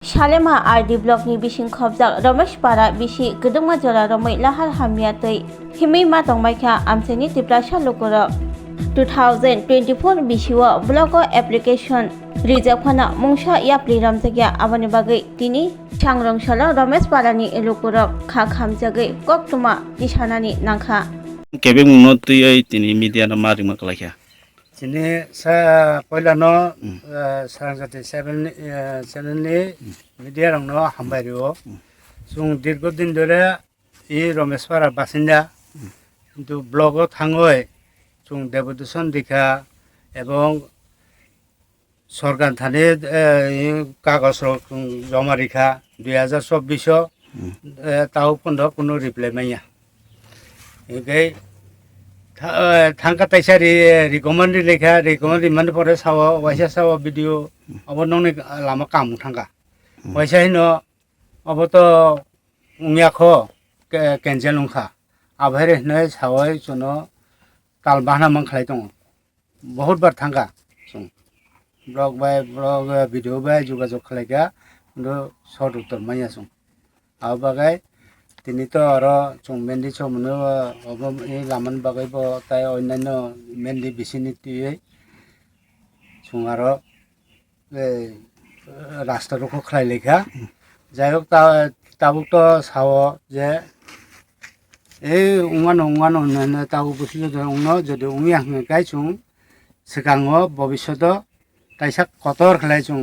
Shalema RD Block ni bising khobjak Ramesh Para bisi gedungma jora romai lahar hamia tei himi matong maikha amseni tiplasha lokoro 2024 bisiwa blogo application reserve khana mungsha yapli ramjagya abani bagai tini changrong shala Ramesh Para ni lokoro kha khamjagai koktuma tisanani nangkha kebe mungno tui tini media na mari makalakya Sini sa poila no sarangati seven ni media rong no hambario sung dirgodin dore I Ramesh Para basinda কিন্তু ব্লগত থাঙ্গয় song দেবদূষণ দেখা এবং সরকার থানে কাগজ জমা রেখা 2024 তাও কোনো reply মাইয়া এগে thangka তাইসা recommend লেখা recommend ইমান পরে সাওয়া ওয়াইসা সাওয়া ভিডিও অবনংনি লামা কামু থাঙ্কা ওয়াইসা হিনো অবত উংয়াখ কেনজেল লংখা আবহারে নয় সাওয়াই চনো তাল বাহানা মাংখাই দङ বহুত বার থাঙ্কা जों ব্লগ বাই ব্লগ ভিডিও বাই যোগাযোগ খালাইগা কিন্তু শর্ট উত্তর মাইয়া जों আও বাগাই তিনি তো আর जों মেন্দি সমনো অবম এই লামান বাগাইব তাই অন্যান্য মেন্দি বিসিনি তুই जों আর রাস্তা রকো খালাইলেখা যাই হোক তাবুক তো সাও যে এই উঙানো না তাও বুঝলো যে যদি উঙি হাঙে গাইছুং সিগাङो ভবিষ্যত তাইসা কতর খেলাইছুং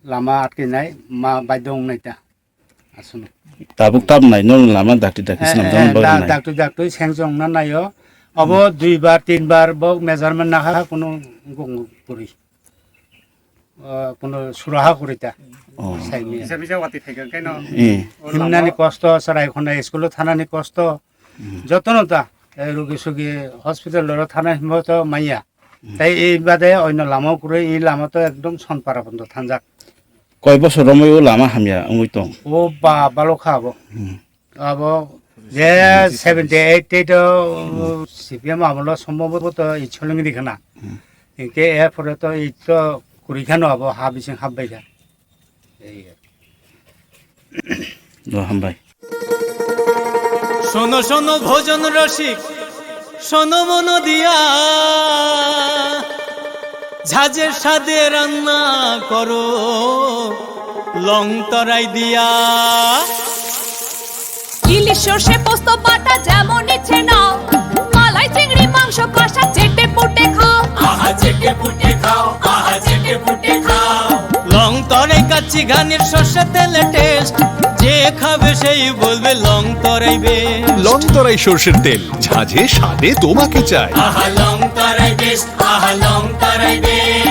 লামা আটকিনাই মা বাধ্য উংনাইতা আসুন tabuk tab nai no lama dakti snam jan ba nai ডাক্টু সেংজং না নাইও অব দুইবার তিনবার বক মেজারমেন্ট না হা কোনো করি কোনো সুরাহা করিতা সাইমি হিসাবে ওয়াতি থাকা কেন হিমনানি কষ্ট সরাই খনা স্কুল থানানি কষ্ট যতনতা রোগী সুগী হসপিটাল থানা হিমত মাইয়া তাই এই বাদে অন্য লামাও করে এই লামা তো একদম সনপারা বন্ধ থানজাক koi bosor romoi o lama hamya ongoi tong ও বা ভালো খাবো আবো যে 78 তো সিপিএম আমল সম্ভবত ইচ্ছলঙ্গি দিখানা একে এরপরে তো এই তো কুড়িখানো হবো হাবিসিং হাববাইখা এই do hambai শোনো শোনো ভোজন রসিক শোনো মন দিয়া ঝাঁঝের স্বাদে রান্না করো লং তরাই দিয়া ইলিশ সর্ষে পোস্ত বাটা যেমন ইচ্ছে নাও মালাই চিংড়ি মাংস কষা চেটে পুটে খাও আহা চেটে পুটে খাও আহা চেটে পুটে খাও লং তরাই কাচ্চি ঘানির সর্ষে তেলে টেস্ট যে খাবে সেই বলবে লং তরাইবে লং তরাই সরষের তেল ঝাঁঝে স্বাদে তোমাকে চাই আহা লং তরাই বেশ আহা লং তরাই বেশ